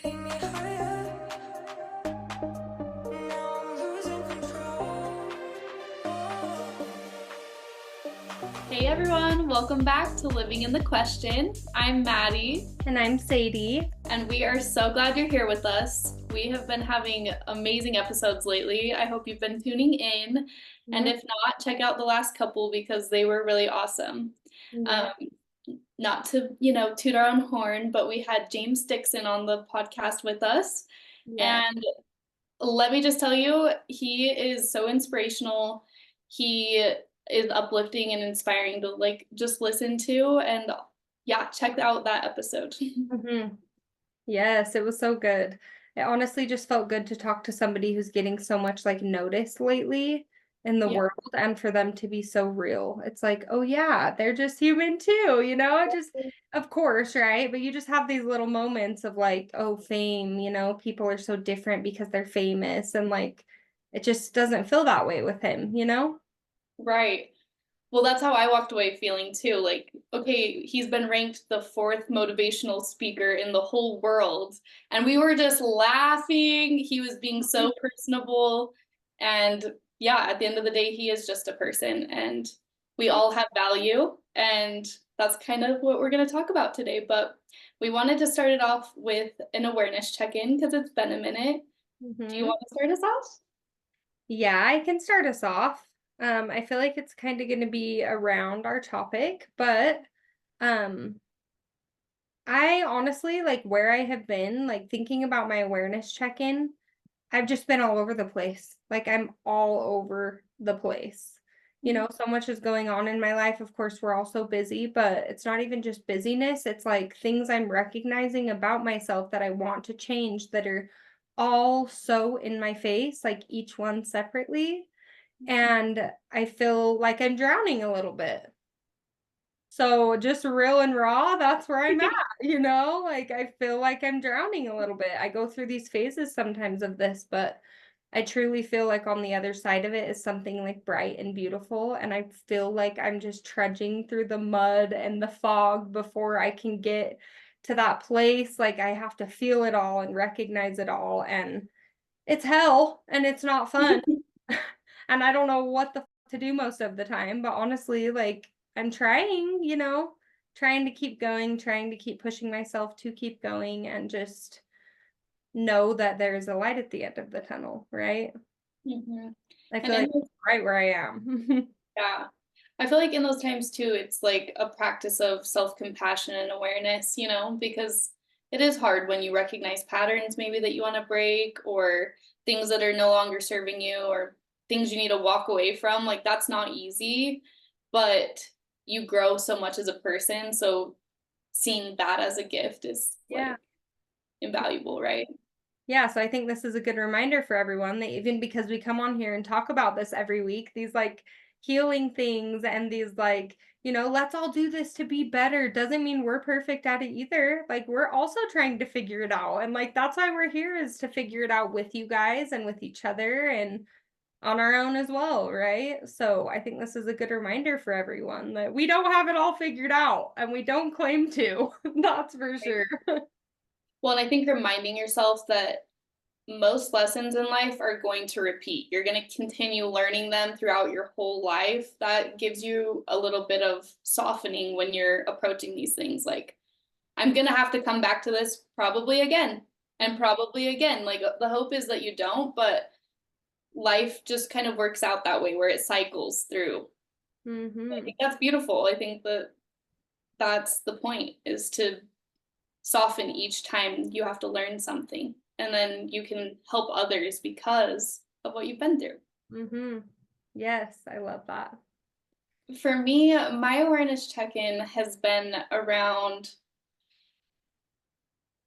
Take me higher. Now I'm losing control. Hey everyone, welcome back to Living in the Question. I'm Maddie, And I'm Sadie. and we are so glad you're here with us. We have been having amazing episodes lately. I hope you've been tuning in, and Mhm. if not, check out the last couple because they were really awesome. Yeah. Um, Not to, toot our own horn, but we had James Dixon on the podcast with us, Yeah. and let me just tell you, he is so inspirational. He is uplifting and inspiring to just listen to, and yeah, check out that episode. hmm Yes, it was so good. It honestly just felt good to talk to somebody who's getting so much notice lately in the Yeah. world and for them to be so real. It's like, oh yeah, they're just human too, just of course, right? But you just have these little moments of oh, fame, people are so different because they're famous and it just doesn't feel that way with him? Right. Well, that's how I walked away feeling too. Like, okay, he's been ranked the fourth motivational speaker in the whole world. And we were just laughing. He was being so personable. And yeah, at the end of the day, he is just a person and we all have value. And that's kind of what we're going to talk about today. But we wanted to start it off with an awareness check in because it's been a minute. Do you hmm want to start us off? Yeah, I can start us off. I feel like it's kind of going to be around our topic, but um, I honestly where I have been, thinking about my awareness check-in, I've just been all over the place. I'm all over the place. So much is going on in my life. Of course, we're all so busy, but it's not even just busyness. It's things I'm recognizing about myself that I want to change that are all so in my face, each one separately. And I feel like I'm drowning a little bit. So just real and raw, that's where I'm at. I feel like I'm drowning a little bit. I go through these phases sometimes of this, but I truly feel like on the other side of it is something bright and beautiful. And I feel like I'm just trudging through the mud and the fog before I can get to that place. I have to feel it all and recognize it all. And it's hell and it's not fun. And I don't know what the to do most of the time, but honestly, I'm trying, trying to keep going, trying to keep pushing myself to keep going and just know that there's a light at the end of the tunnel, right? Mm-hmm. I And feel in like those right where I am. Yeah. I feel like in those times too, it's like a practice of self-compassion and awareness, because it is hard when you recognize patterns maybe that you want to break or things that are no longer serving you or things you need to walk away from. Like that's not easy, but you grow so much as a person. So seeing that as a gift is Yeah. invaluable, right? Yeah, so I think this is a good reminder for everyone that even because we come on here and talk about this every week, these healing things and these let's all do this to be better doesn't mean we're perfect at it either. We're also trying to figure it out. And that's why we're here is to figure it out with you guys and with each other and on our own as well, right? So I think this is a good reminder for everyone that we don't have it all figured out and we don't claim to. That's for sure. Well, and I think reminding yourself that most lessons in life are going to repeat. You're going to continue learning them throughout your whole life. That gives you a little bit of softening when you're approaching these things. Like, I'm going to have to come back to this probably again and probably again. Like, the hope is that you don't, but life just kind of works out that way where it cycles through. I Mhm. think that's beautiful. I think that that's the point is to soften each time you have to learn something and then you can help others because of what you've been through. Mhm. Yes, I love that. For me, my awareness check-in has been around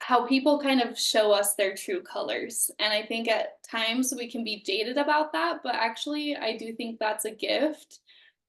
how people kind of show us their true colors. And I think at times we can be jaded about that, but actually I do think that's a gift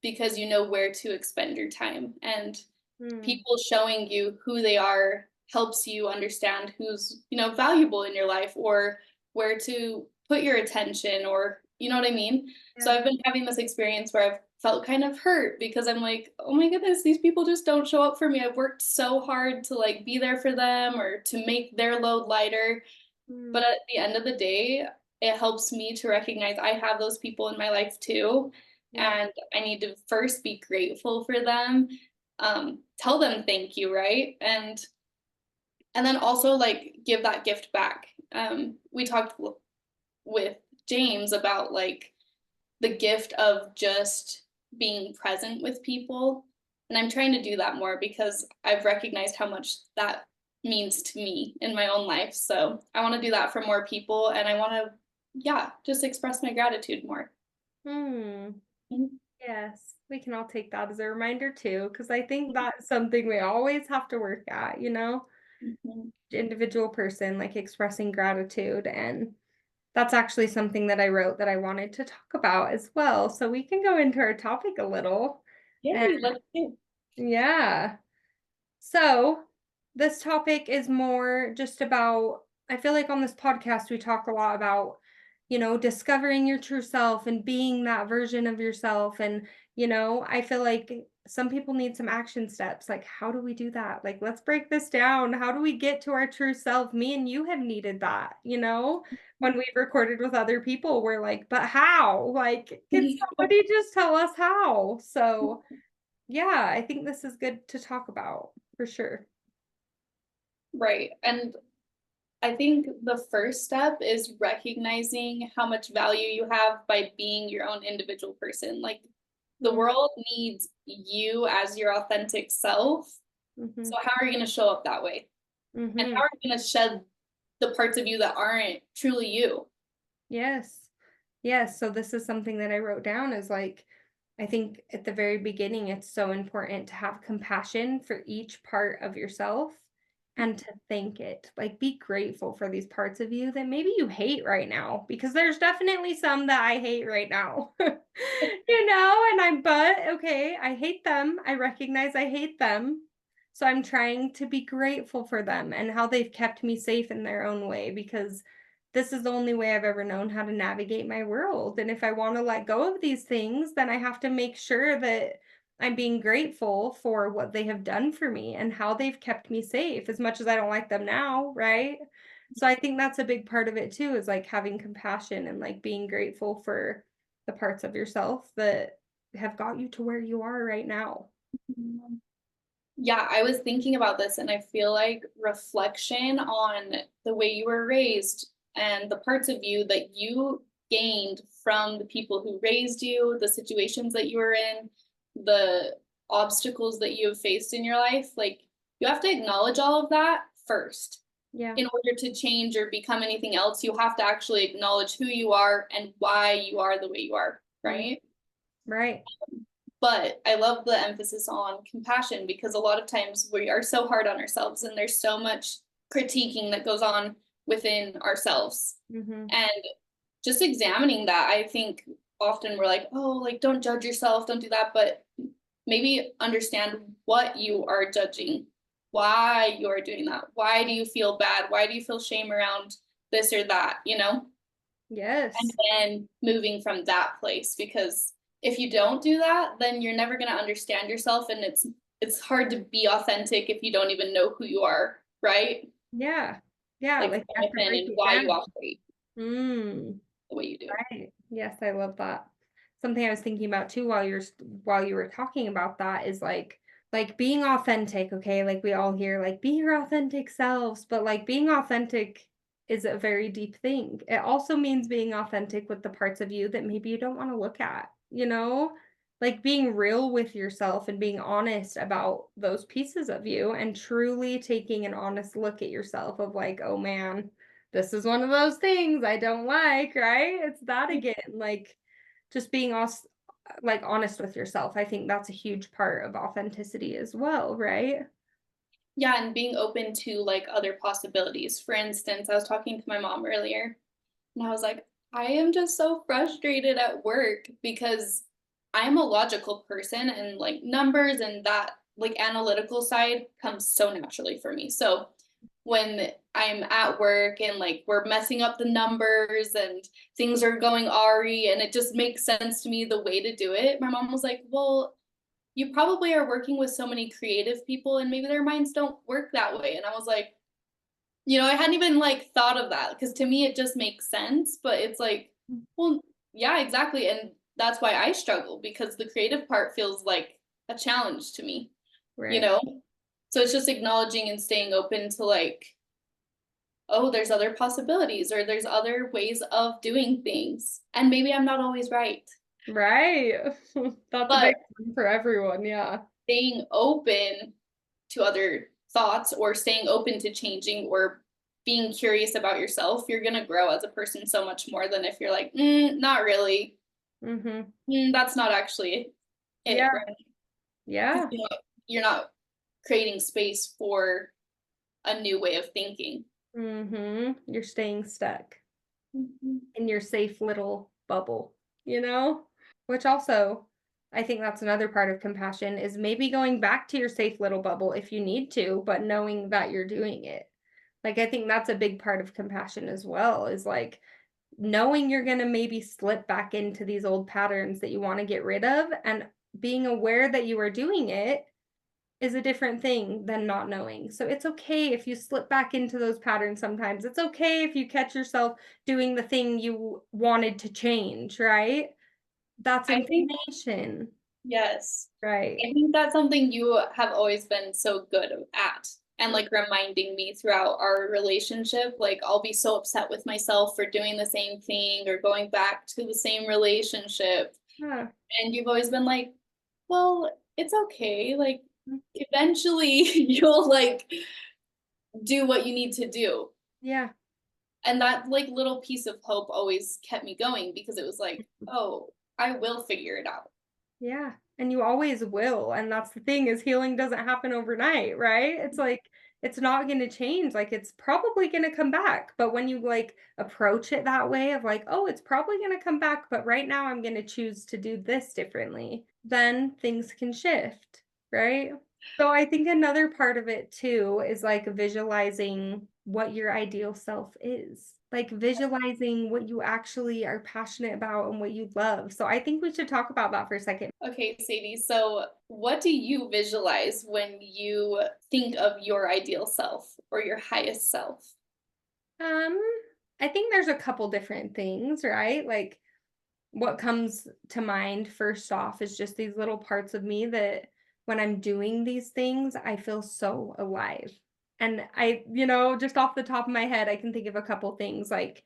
because you know where to expend your time. And Mm. people showing you who they are helps you understand who's, valuable in your life or where to put your attention or you know what I mean? So Yeah. I've been having this experience where I've felt kind of hurt because I'm like, oh my goodness, these people just don't show up for me. I've worked so hard to like be there for them or to make their load lighter. Mm, But at the end of the day, it helps me to recognize I have those people in my life too. yeah. And I need to first be grateful for them, tell them thank you, right? And then also like give that gift back. We talked with James about like the gift of just being present with people. And I'm trying to do that more because I've recognized how much that means to me in my own life. So I want to do that for more people and I want to, yeah, just express my gratitude more. Hmm. Mhm. Yes, we can all take that as a reminder too, because I think that's something we always have to work at, Mhm. individual person, like expressing gratitude. And that's actually something that I wrote that I wanted to talk about as well. So we can go into our topic a little. And Yay, let's do. yeah. So, this topic is more just about, I feel like on this podcast, we talk a lot about, discovering your true self and being that version of yourself. And, I feel like some people need some action steps. Like, how do we do that? Like, let's break this down. How do we get to our true self? Me and you have needed that, when we've recorded with other people, we're like, but how? Like, can somebody just tell us how? So, yeah, I think this is good to talk about for sure. Right. And I think the first step is recognizing how much value you have by being your own individual person. Like the Mm, world needs you as your authentic self. So mhm, how are you going to show up that way? And mhm. how are you going to shed the parts of you that aren't truly you? Yes. Yes, so this is something that I wrote down is like, I think at the very beginning, it's so important to have compassion for each part of yourself and to thank it. Like, be grateful for these parts of you that maybe you hate right now, because there's definitely some that I hate right now. But okay, I hate them. I recognize I hate them. So I'm trying to be grateful for them and how they've kept me safe in their own way, because this is the only way I've ever known how to navigate my world. And if I want to let go of these things, then I have to make sure that I'm being grateful for what they have done for me and how they've kept me safe, as much as I don't like them now, right? So I think that's a big part of it too, is like having compassion and like being grateful for the parts of yourself that have got you to where you are right now. Yeah, I was thinking about this and I feel like reflection on the way you were raised and the parts of you that you gained from the people who raised you, the situations that you were in, the obstacles that you have faced in your life, like you have to acknowledge all of that first. Yeah. In order to change or become anything else, you have to actually acknowledge who you are and why you are the way you are, Mm, right? right. But I love the emphasis on compassion because a lot of times we are so hard on ourselves and there's so much critiquing that goes on within ourselves. Hmm. And just examining that, I think often we're like, oh, like don't judge yourself, don't do that. But maybe understand what you are judging, why you are doing that. Why do you feel bad? Why do you feel shame around this or that, And Yes. then moving from that place, because if you don't do that, then you're never going to understand yourself and it's hard to be authentic if you don't even know who you are, right? Yeah. Yeah. Like Like from you have to within break and it why you down. operate Mm. the way you do. Right. Yes, I love that. Something I was thinking about too while you were talking about that is like being authentic, okay? Like we all hear like be your authentic selves, but like being authentic is a very deep thing. It also means being authentic with the parts of you that maybe you don't want to look at, you know? Like being real with yourself and being honest about those pieces of you and truly taking an honest look at yourself of like, oh man, this is one of those things I don't like, right? It's that again, like just being like honest with yourself. I think that's a huge part of authenticity as well, right? Yeah, and being open to like other possibilities. For instance, I was talking to my mom earlier and I was like, I am just so frustrated at work because I'm a logical person and like numbers and that like analytical side comes so naturally for me. So when I'm at work and like we're messing up the numbers and things are going awry and it just makes sense to me the way to do it. My mom was like, well, you probably are working with so many creative people and maybe their minds don't work that way. And I was like, I hadn't even like thought of that because to me it just makes sense, but it's like, well, yeah, exactly. And that's why I struggle because the creative part feels like a challenge to me, you Right. know? So it's just acknowledging and staying open to like, oh, there's other possibilities or there's other ways of doing things. And maybe I'm not always right. Right. That's a But big one for everyone. Yeah. staying open to other thoughts or staying open to changing or being curious about yourself, you're going to grow as a person so much more than if you're like, not really. Mm-hmm. That's not actually it, Yeah. right? Yeah. You're not creating space for a new way of thinking. Mm-hmm. You're staying stuck Mhm. in your safe little bubble, you know? Which also, I think that's another part of compassion is maybe going back to your safe little bubble if you need to, but knowing that you're doing it. Like, I think that's a big part of compassion as well, is like knowing you're going to maybe slip back into these old patterns that you want to get rid of and being aware that you are doing it is a different thing than not knowing. So it's okay if you slip back into those patterns sometimes. It's okay if you catch yourself doing the thing you wanted to change, right? That's I think, information, yes, right? I think that's something you have always been so good at. And like reminding me throughout our relationship, like I'll be so upset with myself for doing the same thing or going back to the same relationship. Yeah. And you've always been like, well, it's okay. Like eventually you'll like do what you need to do. Yeah. And that like little piece of hope always kept me going because it was like, oh, I will figure it out. Yeah. And you always will. And that's the thing is healing doesn't happen overnight, right? It's like it's not going to change. Like it's probably going to come back. But when you like approach it that way of like, oh, it's probably going to come back, but right now I'm going to choose to do this differently, then things can shift, right? So I think another part of it too is like visualizing what your ideal self is. Like visualizing what you actually are passionate about and what you love. So I think we should talk about that for a second. Okay, Sadie, so what do you visualize when you think of your ideal self or your highest self? Um, I think there's a couple different things, right? Like what comes to mind first off is just these little parts of me that when I'm doing these things, I feel so alive. And just off the top of my head, I can think of a couple things like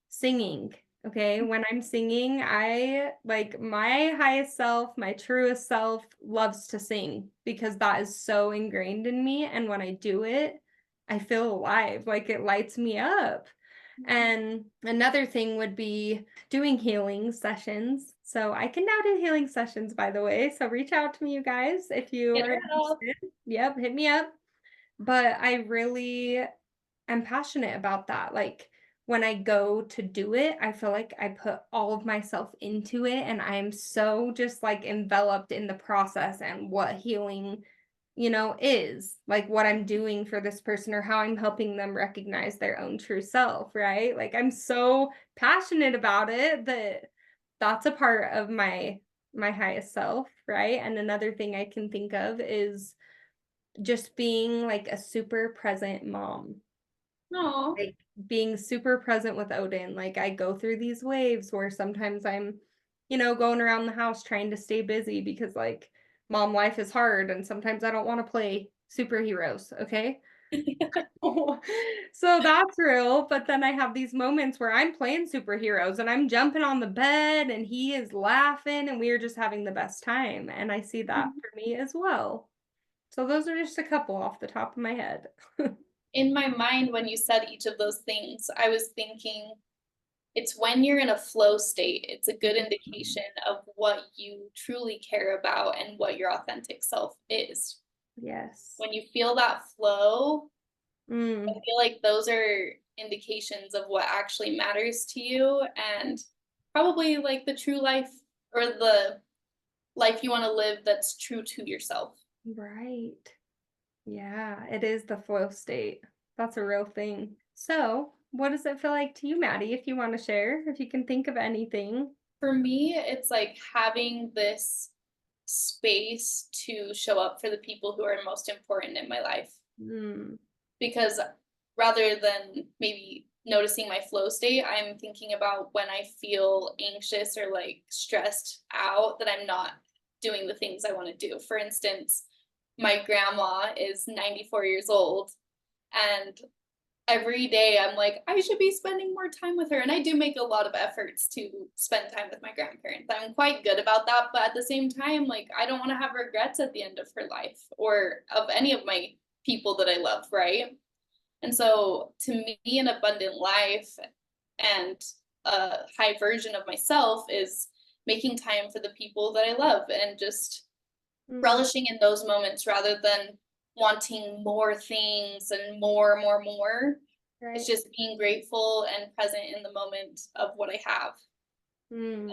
singing. Okay. When I'm singing, I like my highest self, my truest self loves to sing because that is so ingrained in me. And when I do it, I feel alive. Like it lights me up. And another thing would be doing healing sessions. So I can now do healing sessions, by the way. So reach out to me, you guys, if you Hit are her up. interested. Yep, hit me up. But I really am passionate about that. Like when I go to do it, I feel like I put all of myself into it and I'm so just like enveloped in the process and what healing is like what I'm doing for this person or how I'm helping them recognize their own true self, right? Like I'm so passionate about it that that's a part of my highest self, right? And another thing I can think of is just being like a super present mom, No. like being super present with Odin. Like I go through these waves where sometimes I'm, going around the house trying to stay busy because like mom life is hard and sometimes I don't want to play superheroes, okay? So that's real, but then I have these moments where I'm playing superheroes and I'm jumping on the bed and he is laughing and we are just having the best time and I see that for me as well. So those are just a couple off the top of my head. In my mind, when you said each of those things, I was thinking it's when you're in a flow state, it's a good indication of what you truly care about and what your authentic self is. Yes. When you feel that flow, I Mm, feel like those are indications of what actually matters to you and probably like the true life or the life you want to live that's true to yourself. right. Yeah, it is the flow state. That's a real thing. So, what does it feel like to you, Maddie, if you want to share, if you can think of anything? For me, it's like having this space to show up for the people who are most important in my life. Mm, Because rather than maybe noticing my flow state, I'm thinking about when I feel anxious or like stressed out that I'm not doing the things I want to do. For instance, my grandma is 94 years old, and every day I'm like, I should be spending more time with her. And I do make a lot of efforts to spend time with my grandparents. I'm quite good about that. But at the same time, like, I don't want to have regrets at the end of her life or of any of my people that I love, right? And so to me, an abundant life and a high version of myself is making time for the people that I love and just mm, relishing in those moments rather than wanting more things and more. It's right. just being grateful and present in the moment of what I have. Mm,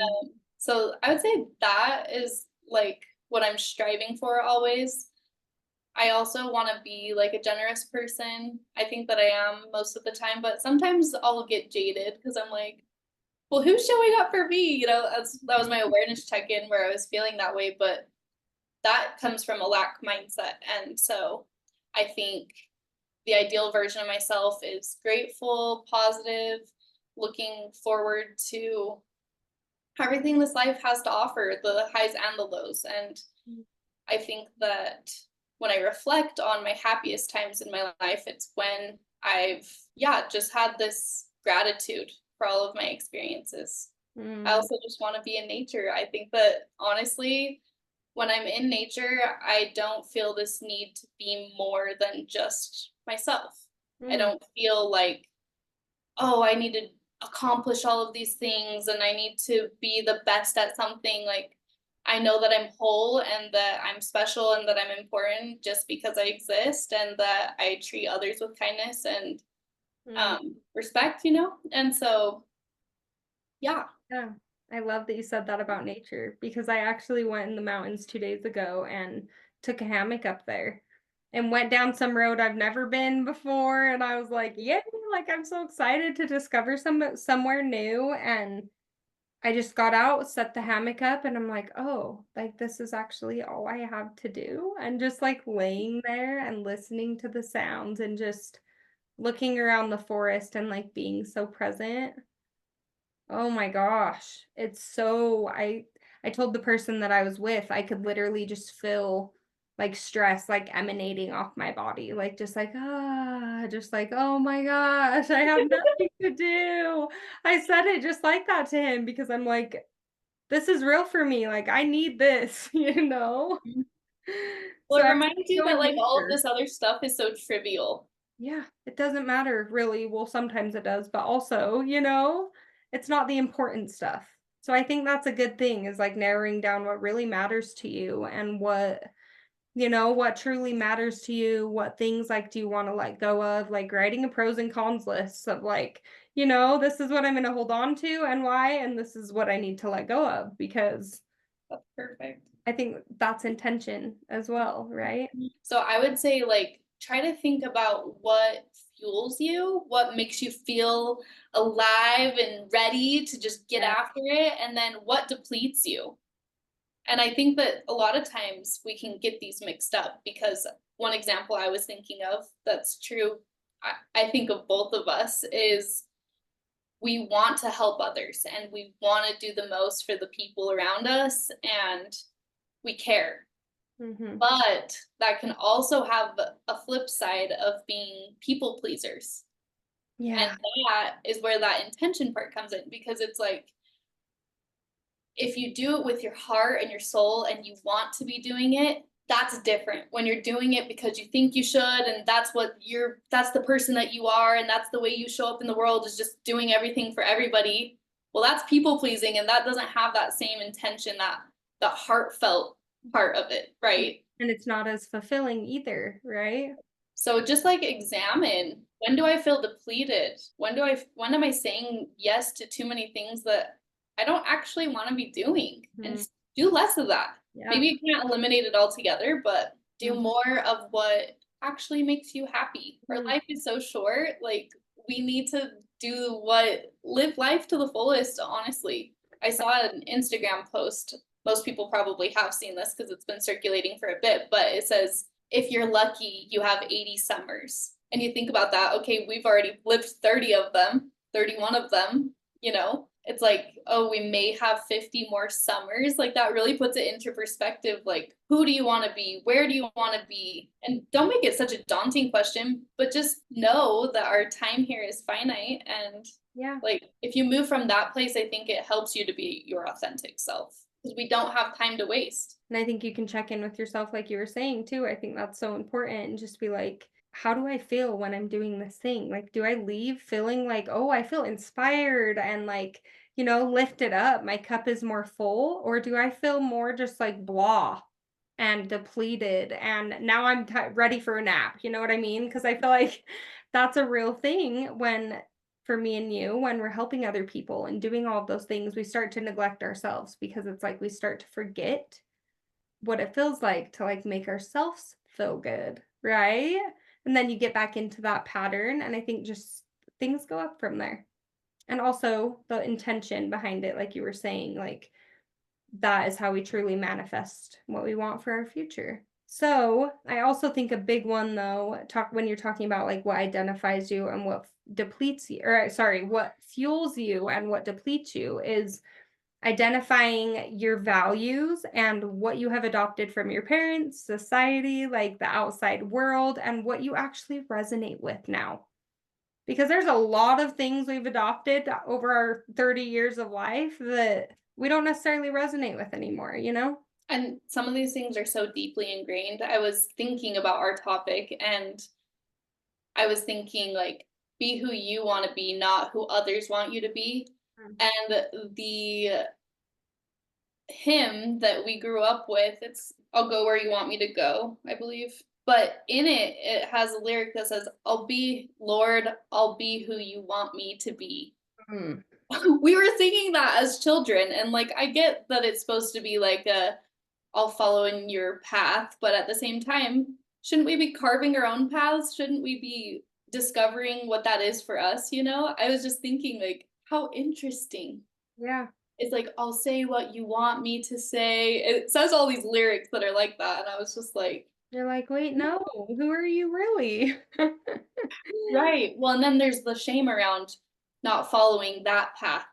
So I would say that is like what I'm striving for always. I also want to be like a generous person. I think that I am most of the time, but sometimes I'll get jaded because I'm like, well, who's showing up for me? That was my awareness check-in where I was feeling that way, but that comes from a lack mindset. And so I think the ideal version of myself is grateful, positive, looking forward to everything this life has to offer, the highs and the lows. And mm, I think that when I reflect on my happiest times in my life, it's when I've, yeah, just had this gratitude for all of my experiences. I mm, also just want to be in nature. I think that honestly, when I'm in nature, I don't feel this need to be more than just myself. I mm. don't feel like, oh, I need to accomplish all of these things and I need to be the best at something. Like, I know that I'm whole and that I'm special and that I'm important just because I exist and that I treat others with kindness and Mm. respect, And so, yeah. Yeah, I love that you said that about nature because I actually went in the mountains 2 days ago and took a hammock up there and went down some road I've never been before. And I was like, yeah, like I'm so excited to discover somewhere new. And I just got out, set the hammock up, and I'm like, oh, like this is actually all I have to do. And just like laying there and listening to the sounds and just looking around the forest and like being so present. Oh my gosh. It's so I told the person that I was with, I could literally just feel like stress like emanating off my body. Like just like, oh my gosh, I have nothing to do. I said it just like that to him because I'm like, this is real for me. Like I need this, you know? Well, So it I reminds you go that in like all of nature. this other stuff is so trivial. Yeah, it doesn't matter really. Well, sometimes it does, but also, it's not the important stuff. So I think that's a good thing is like narrowing down what really matters to you and what truly matters to you, what things like do you want to let go of, like writing a pros and cons list of like, this is what I'm going to hold on to and why, and this is what I need to let go of because That's perfect. I think that's intention as well, right? So I would say like try to think about what fuels you, what makes you feel alive and ready to just get Yeah. after it, and then what depletes you. And I think that a lot of times we can get these mixed up because one example I was thinking of that's true, I think of both of us is we want to help others and we want to do the most for the people around us and we care. Mm-hmm. But that can also have a flip side of being people pleasers. And Yeah. that is where that intention part comes in because it's like if you do it with your heart and your soul and you want to be doing it, that's different. When you're doing it because you think you should and that's the person that you are and that's the way you show up in the world is just doing everything for everybody. Well, that's people pleasing and that doesn't have that same intention, that heartfelt part of it, right? And it's not as fulfilling either, right? So just like examine, when do I feel depleted? When am I saying yes to too many things that I don't actually want to be doing? And Mhm. do less of that. Yeah. Maybe you can't eliminate it altogether, but do Mm. more of what actually makes you happy. Our Mm. life is so short. Like, we need to live life to the fullest, honestly. I saw an Instagram post. Most people probably have seen this because it's been circulating for a bit, but it says, if you're lucky, you have 80 summers. And you think about that, okay, we've already lived 30 of them, 31 of them, you know? It's like, oh, we may have 50 more summers. Like, that really puts it into perspective. Like, who do you want to be? Where do you want to be? And don't make it such a daunting question, but just know that our time here is finite. And Yeah. like, if you move from that place, I think it helps you to be your authentic self because we don't have time to waste. And I think you can check in with yourself, like you were saying too. I think that's so important. And just be like, how do I feel when I'm doing this thing? Like, do I leave feeling like, oh, I feel inspired and like, lifted up? My cup is more full. Or do I feel more just like blah and depleted? And now I'm ready for a nap. You know what I mean? Because I feel like that's a real thing for me and you, when we're helping other people and doing all of those things, we start to neglect ourselves because it's like we start to forget what it feels like to like make ourselves feel good, right? And then you get back into that pattern, and I think just things go up from there. And also the intention behind it, like you were saying, like that is how we truly manifest what we want for our future. So I also think a big one though, when you're talking about like what identifies you and what depletes you, or sorry, what fuels you and what depletes you, is identifying your values and what you have adopted from your parents, society, like the outside world, and what you actually resonate with now. Because there's a lot of things we've adopted over our 30 years of life that we don't necessarily resonate with anymore, And some of these things are so deeply ingrained. I was thinking about our topic and I was thinking, like, be who you want to be, not who others want you to be. And the hymn that we grew up with, it's I'll go where you want me to go, I believe. But in it, it has a lyric that says, I'll be, Lord, I'll be who you want me to be. Mm. We were thinking that as children. And like, I get that it's supposed to be like I'll follow in your path. But at the same time, shouldn't we be carving our own paths? Shouldn't we be discovering what that is for us? I was just thinking, like, how interesting. Yeah. It's like, I'll say what you want me to say. It says all these lyrics that are like that. And I was just like, You're like, wait, no, who are you really? right. Well, and then there's the shame around not following that path,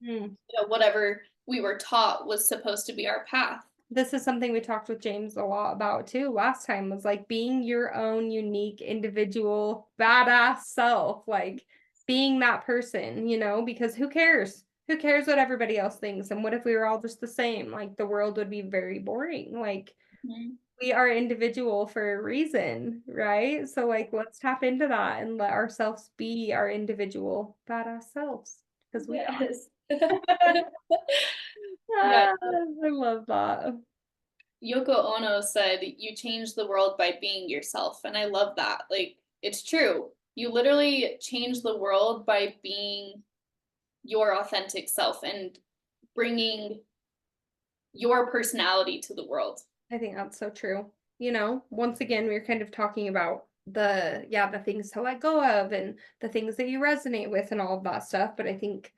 Mm. whatever we were taught was supposed to be our path. This is something we talked with James a lot about too last time, was like being your own unique individual badass self, like being that person, because who cares? Who cares what everybody else thinks? And what if we were all just the same? Like the world would be very boring. Like we are individual for a reason, right? So like let's tap into that and let ourselves be our individual badass selves, because we are. Yes. Yeah. I love that. Yoko Ono said, you change the world by being yourself. And I love that. Like, it's true. You literally change the world by being your authentic self and bringing your personality to the world. I think that's so true. Once again, we are kind of talking about the things to let go of and the things that you resonate with and all of that stuff. But I think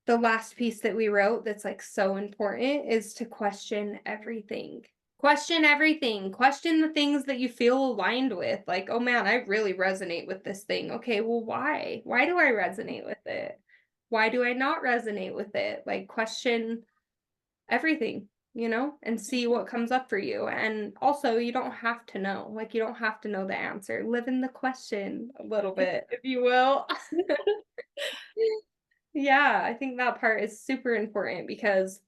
the last piece that we wrote that's like so important is to question everything. Question everything. Question the things that you feel aligned with. Like, oh man, I really resonate with this thing. Okay, well, why? Why do I resonate with it? Why do I not resonate with it? Like, question everything, and see what comes up for you. And also, you don't have to know. Like, you don't have to know the answer. Live in the question a little bit, if you will. Yeah, I think that part is super important, because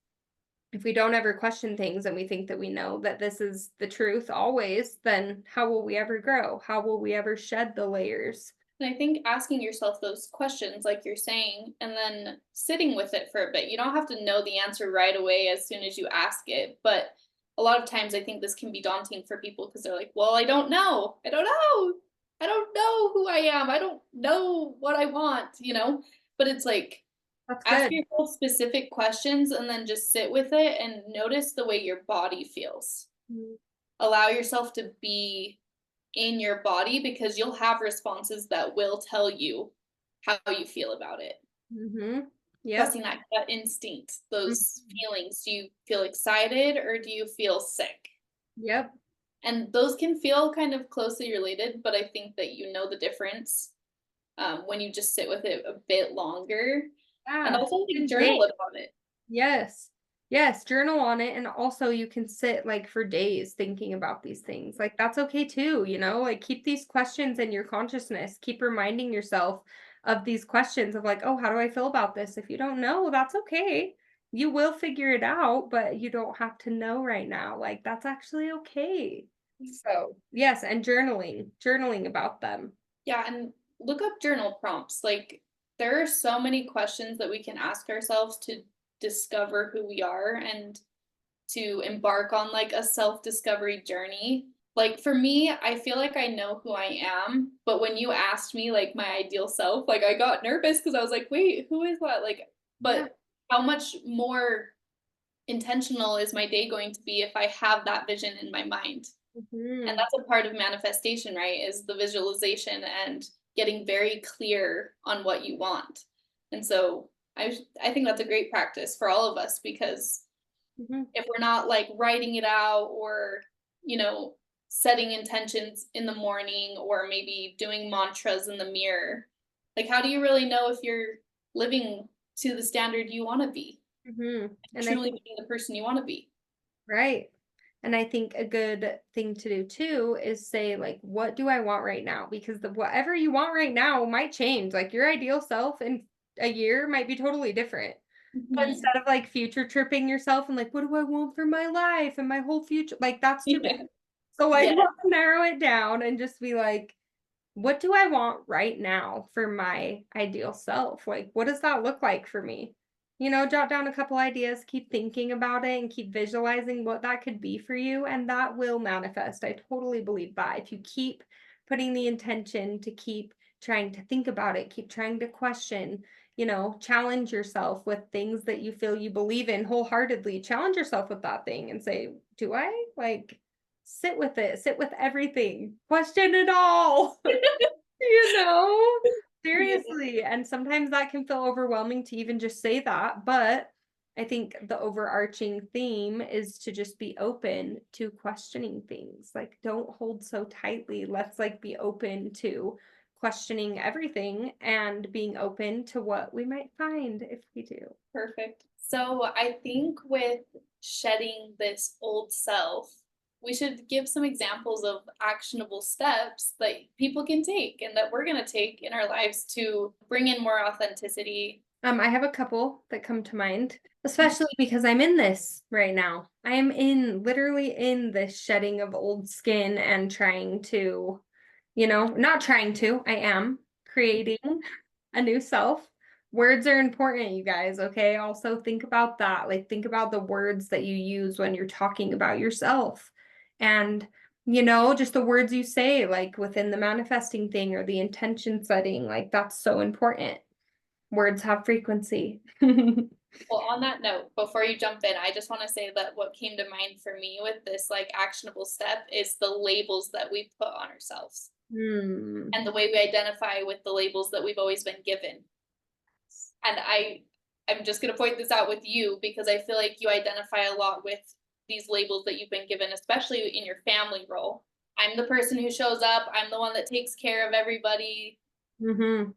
if we don't ever question things and we think that we know that this is the truth always, then how will we ever grow? How will we ever shed the layers? And I think asking yourself those questions, like you're saying, and then sitting with it for a bit. You don't have to know the answer right away as soon as you ask it. But a lot of times I think this can be daunting for people because they're like, well, I don't know. I don't know. I don't know who I am. I don't know what I want. But it's like, That's ask good. yourself specific questions and then just sit with it and notice the way your body feels. Mm. Allow yourself to be in your body, because you'll have responses that will tell you how you feel about it. Yep. Trusting that gut instinct, those feelings. Do you feel excited or do you feel sick? Yep. And those can feel kind of closely related, but I think that you know the difference when you just sit with it a bit longer. And Yeah. also like And journal days. about it. Yes. Yes, journal on it, and also you can sit like for days thinking about these things. Like that's okay too, you know? Like keep these questions in your consciousness. Keep reminding yourself of these questions of like, "Oh, how do I feel about this?" If you don't know, that's okay. You will figure it out, but you don't have to know right now. Like that's actually okay. So, yes, and journaling about them. Yeah, and look up journal prompts. Like there are so many questions that we can ask ourselves to discover who we are and to embark on like a self-discovery journey. Like for me, I feel like I know who I am, but when you asked me like my ideal self, like I got nervous because I was like, wait, who is that? Like, Yeah. but how much more intentional is my day going to be if I have that vision in my mind? And Mhm. that's a part of manifestation, right? Is the visualization and getting very clear on what you want. And so I think that's a great practice for all of us, because Mhm. if we're not like writing it out or, you know, setting intentions in the morning or maybe doing mantras in the mirror, like how do you really know if you're living to the standard you want to be, Mhm. And I truly think being the person you want to be? right. And I think a good thing to do too is say, like, what do I want right now? Because the whatever you want right now might change. Like your ideal self in a year might be totally different. But Mm-hmm. instead of like future tripping yourself and like, what do I want for my life and my whole future? Like that's too big. Yeah. So like Yeah. let's narrow it down and just be like, what do I want right now for my ideal self? Like, what does that look like for me? You know, jot down a couple ideas, keep thinking about it, and keep visualizing what that could be for you, and that will manifest. I totally believe that. If you keep putting the intention to keep trying to think about it, keep trying to question, you know, challenge yourself with things that you feel you believe in wholeheartedly, challenge yourself with that thing and say, do I? Like, sit with it, sit with everything, question it all. You know? Yeah. Seriously, and sometimes that can feel overwhelming to even just say that, but I think the overarching theme is to just be open to questioning things. Like, don't hold so tightly. Let's like be open to questioning everything and being open to what we might find if we do. Perfect. So I think with shedding this old self, we should give some examples of actionable steps that people can take and that we're going to take in our lives to bring in more authenticity. I have a couple that come to mind, especially because I'm in this right now. I am literally in this shedding of old skin and trying to, you know, not trying to, I am creating a new self. Words are important, you guys, okay? Also think about that. Like think about the words that you use when you're talking about yourself. And you know, just the words you say, like within the manifesting thing or the intention setting, like that's so important. Words have frequency. Well, on that note, before you jump in, I just want to say that what came to mind for me with this like actionable step is the labels that we put on ourselves Hmm. and the way we identify with the labels that we've always been given. And I'm just going to point this out with you because I feel like you identify a lot with these labels that you've been given, especially in your family role. I'm the person who shows up, I'm the one that takes care of everybody. Mm-hmm.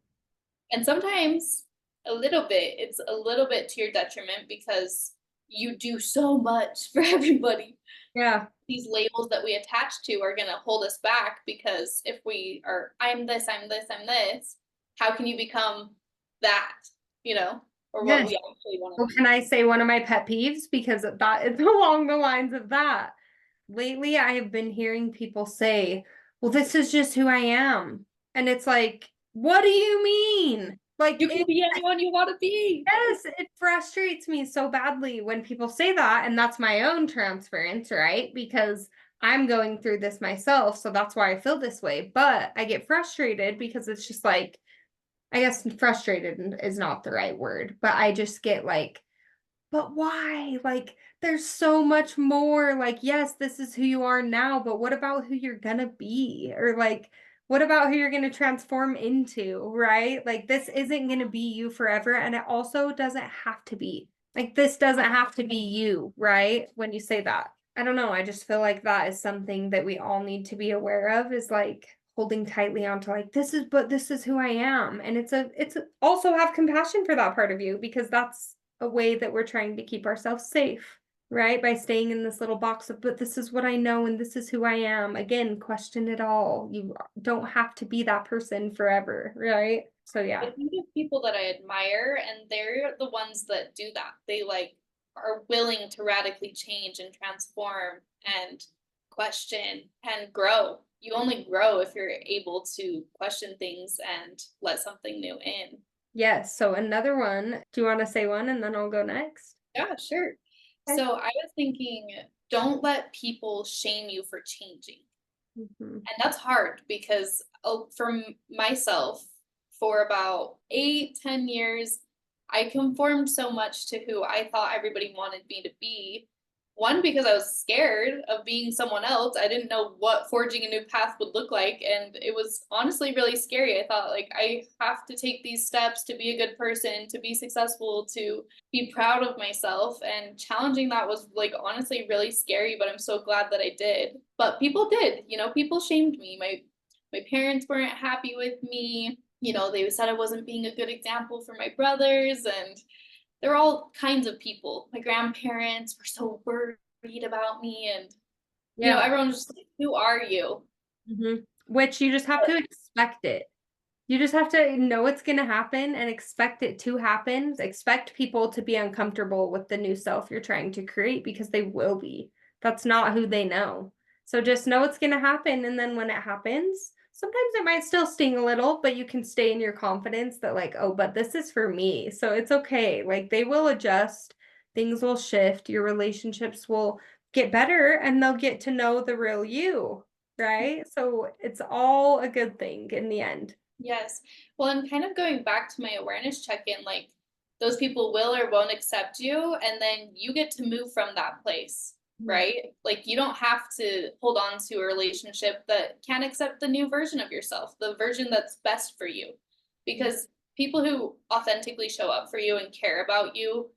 And sometimes it's a little bit to your detriment because you do so much for everybody. Yeah. These labels that we attach to are going to hold us back, because if we are, I'm this, I'm this, I'm this, how can you become that, you know, or what Yes. we actually want to Well, be? can I say one of my pet peeves? Because that is along the lines of that. Lately, I have been hearing people say, well, this is just who I am. And it's like, what do you mean? Like, You can be anyone you want to be. yes, it frustrates me so badly when people say that. And that's my own transference, right? Because I'm going through this myself. So that's why I feel this way. But I get frustrated because it's just like, I guess frustrated is not the right word, but I just get like, but why? Like, there's so much more. Like, yes, this is who you are now, but what about who you're gonna be? Or like, what about who you're gonna transform into, right? Like, this isn't gonna be you forever, and it also doesn't have to be. Like, this doesn't have to be you, right? When you say that. I don't know. I just feel like that is something that we all need to be aware of, is like holding tightly onto like, this is who I am. And also have compassion for that part of you, because that's a way that we're trying to keep ourselves safe, right? By staying in this little box of, but this is what I know and this is who I am. Again, question it all. You don't have to be that person forever, right? So yeah. I think of people that I admire, and they're the ones that do that. They like are willing to radically change and transform and question and grow. You only grow if you're able to question things and let something new in. Yes. So another one. Do you want to say one and then I'll go next? Yeah, sure. Okay. So I was thinking, don't let people shame you for changing. Mhm. And that's hard because for myself, for about 8, 10 years, I conformed so much to who I thought everybody wanted me to be. One, because I was scared of being someone else. I didn't know what forging a new path would look like. And it was honestly really scary. I thought, like, I have to take these steps to be a good person, to be successful, to be proud of myself. And challenging that was, like, honestly really scary, but I'm so glad that I did. But people did, people shamed me. My parents weren't happy with me. They said I wasn't being a good example for my brothers, and there were all kinds of people. My grandparents were so worried about me, and Yeah. everyone was just like, "Who are you?" Which you just have to expect it. You just have to know it's going to happen and expect it to happen. Expect people to be uncomfortable with the new self you're trying to create, because they will be. That's not who they know. So just know it's going to happen. And then when it happens, sometimes it might still sting a little, but you can stay in your confidence that, like, oh, but this is for me. So it's okay. Like, they will adjust, things will shift, your relationships will get better, and they'll get to know the real you, right? So it's all a good thing in the end. Yes. Well, and kind of going back to my awareness check-in, like those people will or won't accept you, and then you get to move from that place, right? Like you don't have to hold on to a relationship that can't accept the new version of yourself, the version that's best for you. Because people who authentically show up for you and care about you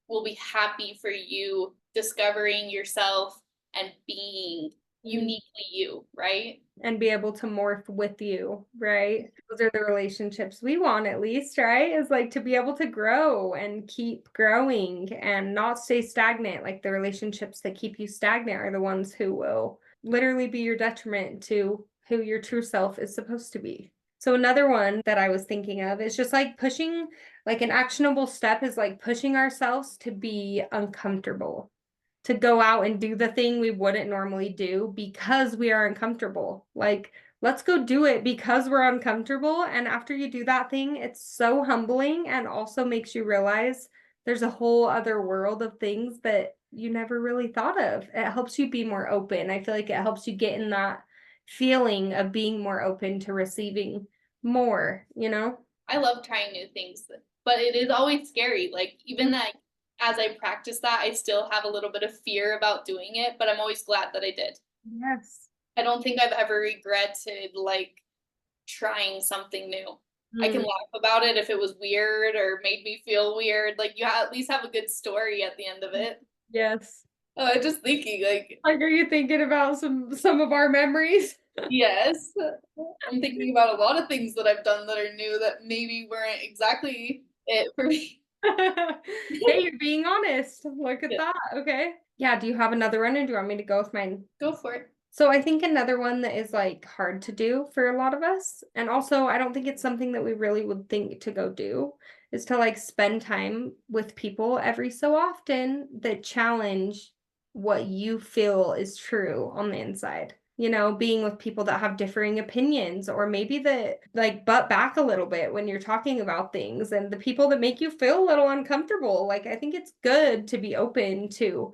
will be happy for you discovering yourself and being uniquely you, right? And be able to morph with you, right? Those are the relationships we want, at least, right? Is like to be able to grow and keep growing and not stay stagnant. Like the relationships that keep you stagnant are the ones who will literally be your detriment to who your true self is supposed to be. So another one that I was thinking of is just like pushing, like an actionable step is like pushing ourselves to be uncomfortable, to go out and do the thing we wouldn't normally do because we are uncomfortable. Like, let's go do it because we're uncomfortable. And after you do that thing, it's so humbling and also makes you realize there's a whole other world of things that you never really thought of. It helps you be more open. I feel like it helps you get in that feeling of being more open to receiving more, you know? I love trying new things, but it is always scary. Like even that as I practice that, I still have a little bit of fear about doing it, but I'm always glad that I did. Yes. I don't think I've ever regretted like trying something new. I can laugh about it if it was weird or made me feel weird. Like you at least have a good story at the end of it. Yes. I'm just thinking like, Like, are you thinking about some of our memories? yes, I'm thinking about a lot of things that I've done that are new that maybe weren't exactly it for me. Hey, you're being honest. Look at Yeah, that. Okay. Yeah, do you have another one, or do you want me to go with mine? go for it. So I think another one that is like hard to do for a lot of us, and also I don't think it's something that we really would think to go do, is to like spend time with people every so often that challenge what you feel is true on the inside. Being with people that have differing opinions, or maybe that like butt back a little bit when you're talking about things, and the people that make you feel a little uncomfortable. Like, I think it's good to be open to,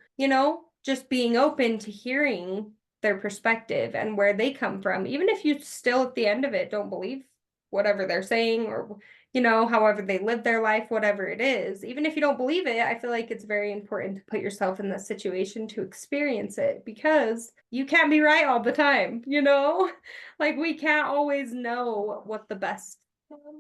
just being open to hearing their perspective and where they come from, even if you still at the end of it don't believe whatever they're saying, or however they live their life, whatever it is. Even if you don't believe it, I feel like it's very important to put yourself in that situation to experience it, because you can't be right all the time, Like, we can't always know what the best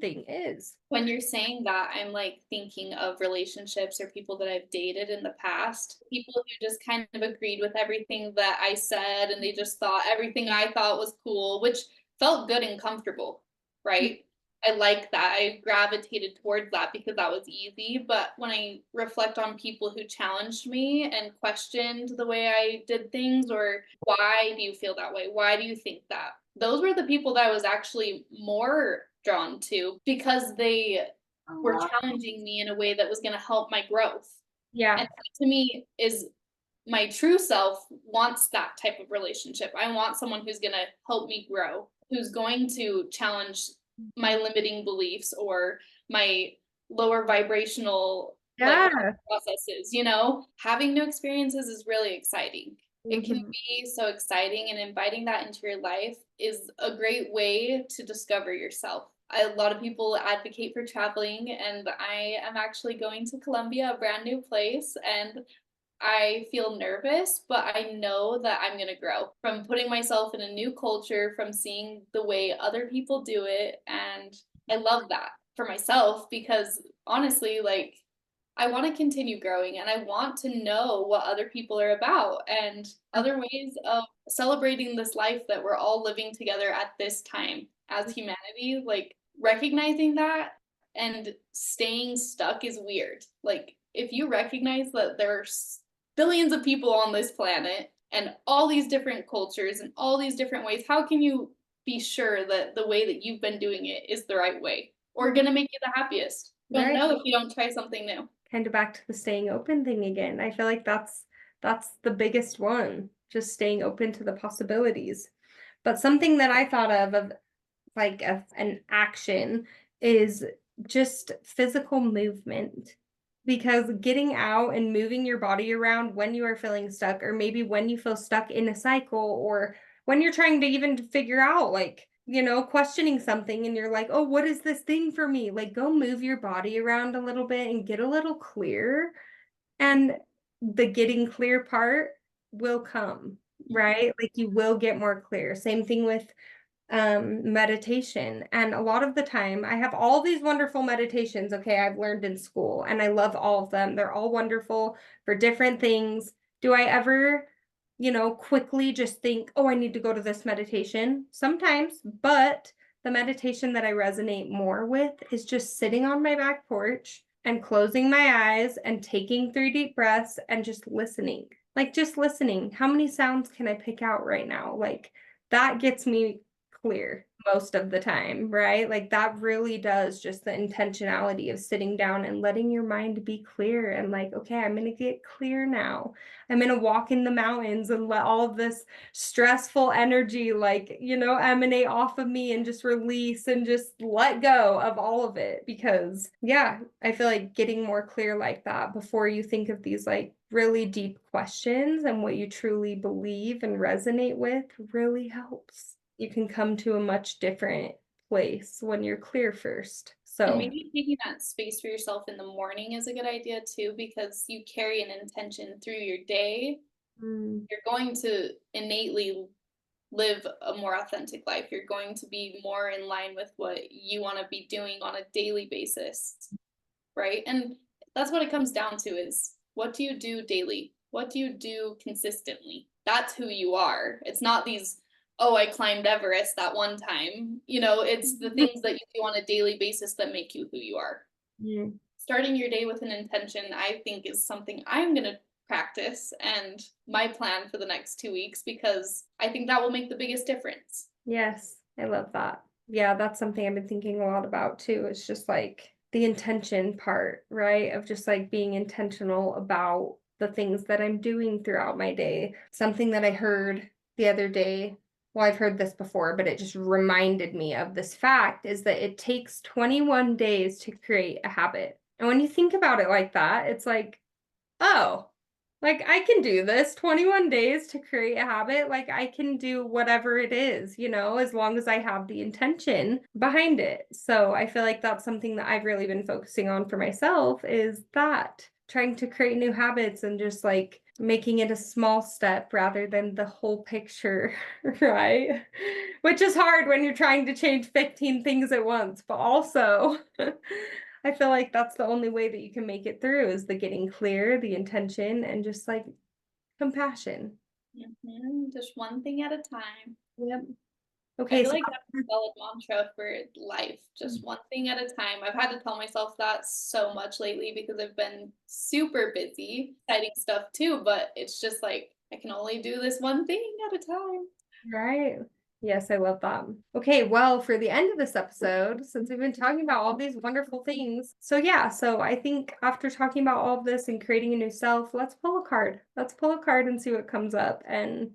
thing is. When you're saying that, I'm like thinking of relationships or people that I've dated in the past, people who just kind of agreed with everything that I said, and they just thought everything I thought was cool, which felt good and comfortable, right? I like that. I gravitated towards that because that was easy. But when I reflect on people who challenged me and questioned the way I did things, or why do you feel that way? Why do you think that? Those were the people that I was actually more drawn to, because they were challenging me in a way that was going to help my growth. Yeah. And that to me is my true self wants that type of relationship. I want someone who's going to help me grow, who's going to challenge my limiting beliefs or my lower vibrational like Yeah. processes. Having new experiences is really exciting. It can be so exciting, and inviting that into your life is a great way to discover yourself. A lot of people advocate for traveling, and I am actually going to Colombia, a brand new place, and I feel nervous, but I know that I'm going to grow from putting myself in a new culture, from seeing the way other people do it. And I love that for myself, because honestly, like, I want to continue growing, and I want to know what other people are about and other ways of celebrating this life that we're all living together at this time as humanity. Like, recognizing that and staying stuck is weird. Like, if you recognize that there's billions of people on this planet and all these different cultures and all these different ways, how can you be sure that the way that you've been doing it is the right way or going to make you the happiest? Don't Right. know if you don't try something new. Kind of back to the staying open thing again. I feel like that's the biggest one, just staying open to the possibilities. But something that I thought of like an action is just physical movement, because getting out and moving your body around when you are feeling stuck, or maybe when you feel stuck in a cycle, or when you're trying to even figure out, like, questioning something and you're like, oh, what is this thing for me? Like, go move your body around a little bit and get a little clear, and the getting clear part will come, right? Like, you will get more clear. Same thing with meditation. And a lot of the time, I have all these wonderful meditations, okay, I've learned in school, and I love all of them. They're all wonderful for different things. Do I ever, quickly just think, oh, I need to go to this meditation? Sometimes, but the meditation that I resonate more with is just sitting on my back porch and closing my eyes and taking 3 deep breaths and just listening. Like, just listening. How many sounds can I pick out right now? Like, that gets me clear most of the time, right? Like, that really does, just the intentionality of sitting down and letting your mind be clear, and like, okay, I'm going to get clear now. I'm going to walk in the mountains and let all of this stressful energy, like, emanate off of me, and just release and just let go of all of it. Because, yeah, I feel like getting more clear like that before you think of these like really deep questions and what you truly believe and resonate with really helps. You can come to a much different place when you're clear first. And So, maybe taking that space for yourself in the morning is a good idea too, because you carry an intention through your day. You're going to innately live a more authentic life. You're going to be more in line with what you want to be doing on a daily basis, right? And that's what it comes down to, is what do you do daily? What do you do consistently? That's who you are. It's not these, oh, I climbed Everest that one time. It's the things that you do on a daily basis that make you who you are. Starting your day with an intention, I think, is something I'm going to practice and my plan for the next 2 weeks, because I think that will make the biggest difference. yes, I love that. Yeah, that's something I've been thinking a lot about too. It's just like the intention part, right? Of just like being intentional about the things that I'm doing throughout my day. Something that I heard the other day, well, I've heard this before, but it just reminded me of this fact, is that it takes 21 days to create a habit. And when you think about it like that, it's like, oh, Like, I can do this 21 days to create a habit. Like, I can do whatever it is, as long as I have the intention behind it. So I feel like that's something that I've really been focusing on for myself is that trying to create new habits and just like making it a small step rather than the whole picture, right? Which is hard when you're trying to change 15 things at once, but also I feel like that's the only way that you can make it through is the getting clear, the intention, and just like compassion. Just one thing at a time. Yep. I Okay, feel so like that's a solid mantra for life. Just one thing at a time. I've had to tell myself that so much lately because I've been super busy, exciting stuff too, but it's just like I can only do this one thing at a time. right. Yes, I love that. Okay, well, for the end of this episode, since we've been talking about all these wonderful things, so I think after talking about all of this and creating a new self, let's pull a card. Let's pull a card and see what comes up and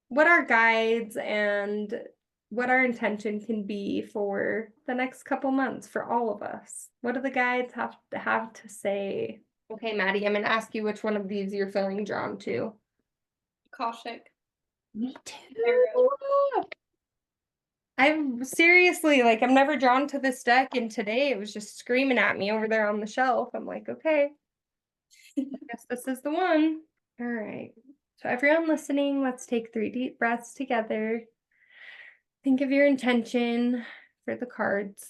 what our guides and what our intention can be for the next couple months for all of us. What do the guides have to say? Okay, Maddie, I'm gonna ask you which one of these you're feeling drawn to. Kaushik. Me too. I'm seriously like I'm never drawn to this deck, and today it was just screaming at me over there on the shelf. I'm like, okay, I guess this is the one. All right. So everyone listening, let's take 3 deep breaths together. Think of your intention for the cards.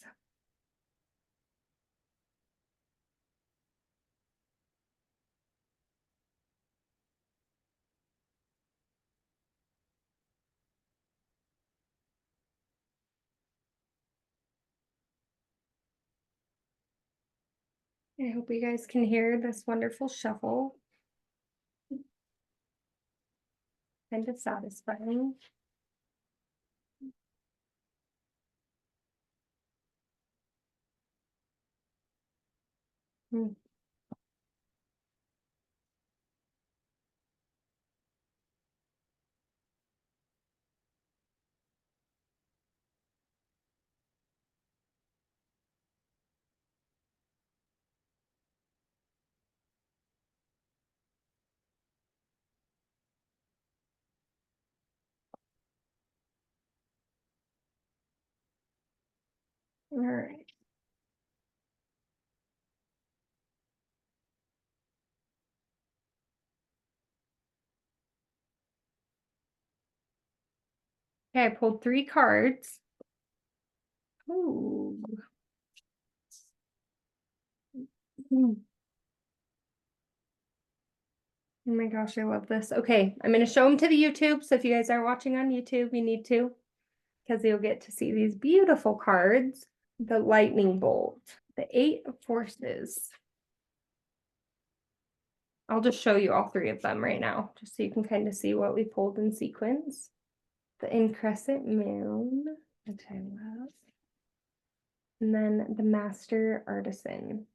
I hope you guys can hear this wonderful shuffle. Kind of satisfying. Hmm. All right. Okay, I pulled 3 cards. Ooh. Hmm. Oh my gosh, I love this. Okay, I'm going to show them to the YouTube. So if you guys aren't watching on YouTube, you need to, because you'll get to see these beautiful cards. The lightning bolt, the 8 of forces. I'll just show you all 3 of them right now, just so you can kind of see what we pulled in sequence. The increscent moon, which I love. And then the master artisan.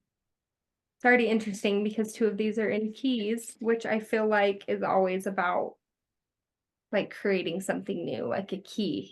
It's already interesting because 2 of these are in keys, which I feel like is always about like creating something new, like a key,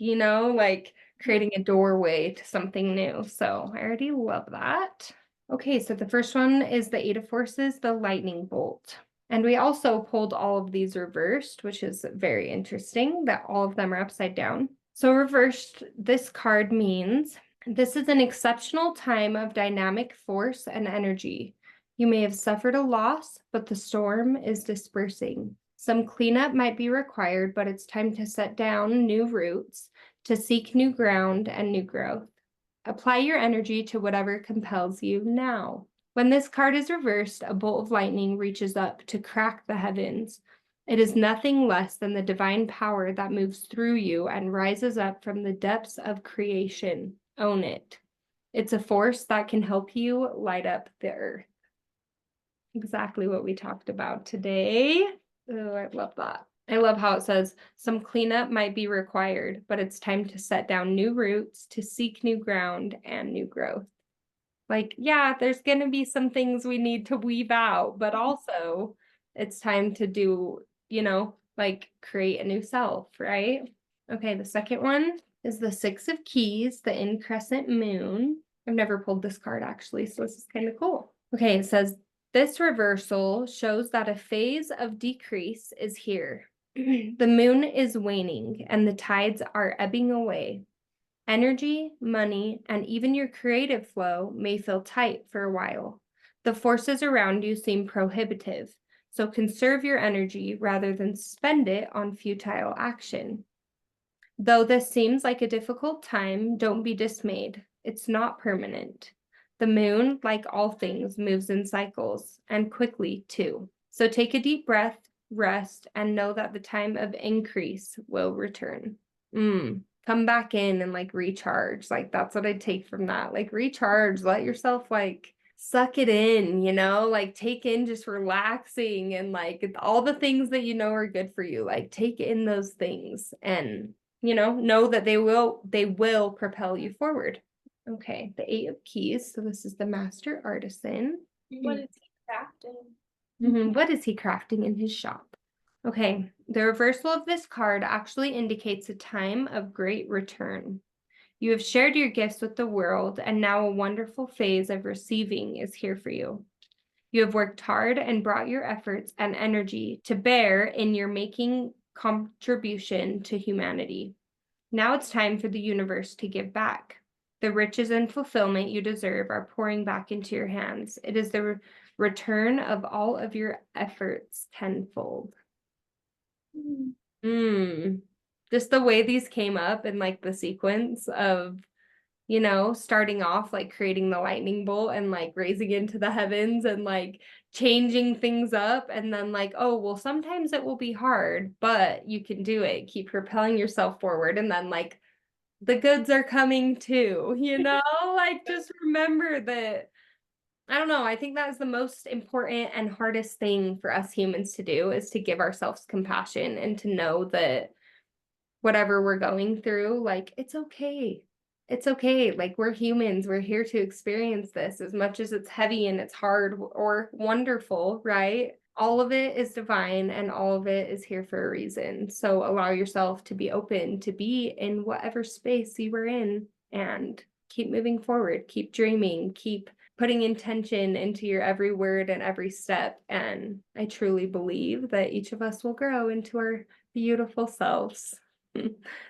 like creating a doorway to something new. So I already love that. Okay, so the first one is the 8 of forces, the lightning bolt. And we also pulled all of these reversed, which is very interesting that all of them are upside down. So reversed, this card means this is an exceptional time of dynamic force and energy. You may have suffered a loss, but the storm is dispersing. Some cleanup might be required, but it's time to set down new roots, to seek new ground and new growth. Apply your energy to whatever compels you now. When this card is reversed, a bolt of lightning reaches up to crack the heavens. It is nothing less than the divine power that moves through you and rises up from the depths of creation. Own it. It's a force that can help you light up the earth. Exactly what we talked about today. Oh, I love that. I love how it says some cleanup might be required, but it's time to set down new roots, to seek new ground and new growth. Like, yeah, there's going to be some things we need to weave out, but also it's time to do, like create a new self, right? Okay, the second one is the 6 of keys, the increscent moon. I've never pulled this card actually, so this is kind of cool. Okay, it says This reversal shows that a phase of decrease is here. The moon is waning and the tides are ebbing away. Energy, money, and even your creative flow may feel tight for a while. The forces around you seem prohibitive, so conserve your energy rather than spend it on futile action. Though this seems like a difficult time, don't be dismayed. It's not permanent. The moon, like all things, moves in cycles, and quickly too. So take a deep breath, rest, and know that the time of increase will return. Come back in and like recharge. Like that's what I take from that. Like recharge, let yourself like suck it in, like take in just relaxing and like all the things that you know are good for you. Like take in those things and know that they will propel you forward. Okay, the 8 of keys. So this is the master artisan. What is he crafting? What is he crafting in his shop? Okay, the reversal of this card actually indicates a time of great return. You have shared your gifts with the world, and now a wonderful phase of receiving is here for you. You have worked hard and brought your efforts and energy to bear in your making contribution to humanity. Now it's time for the universe to give back. The riches and fulfillment you deserve are pouring back into your hands. It is the return of all of your efforts tenfold. Just the way these came up in like the sequence of starting off like creating the lightning bolt and like raising into the heavens and like changing things up and then like, oh, well, sometimes it will be hard, but you can do it. Keep propelling yourself forward. And then like the goods are coming too, like just remember that. I don't know. I think that is the most important and hardest thing for us humans to do is to give ourselves compassion and to know that whatever we're going through, like, it's okay. It's okay. Like, we're humans. We're here to experience this as much as it's heavy and it's hard or wonderful, right? All of it is divine and all of it is here for a reason. So allow yourself to be open to be in whatever space you were in and keep moving forward, keep dreaming, keep putting intention into your every word and every step. And I truly believe that each of us will grow into our beautiful selves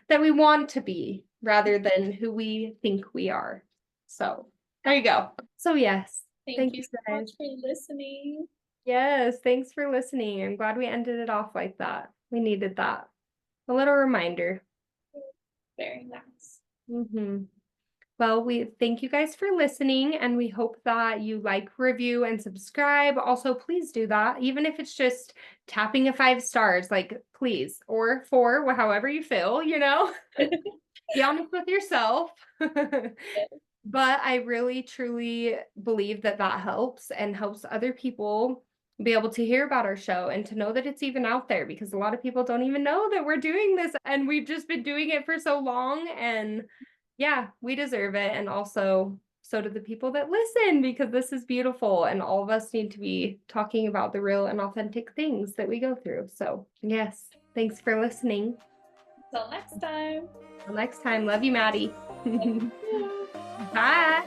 that we want to be rather than who we think we are. So there you go. So yes, Thank you so guys. much for listening. Yes, thanks for listening. I'm glad we ended it off like that. We needed that. A little reminder. Very nice. Well, we thank you guys for listening, and we hope that you like, review, and subscribe. Also, please do that, even if it's just tapping a 5 stars, like please, or 4, however you feel, Be honest with yourself. But I really, truly believe that that helps and helps other people be able to hear about our show and to know that it's even out there because a lot of people don't even know that we're doing this and we've just been doing it for so long. And yeah, we deserve it. And also, so do the people that listen because this is beautiful and all of us need to be talking about the real and authentic things that we go through. So, yes, thanks for listening. Until next time. Until next time, love you, Maddie. Bye.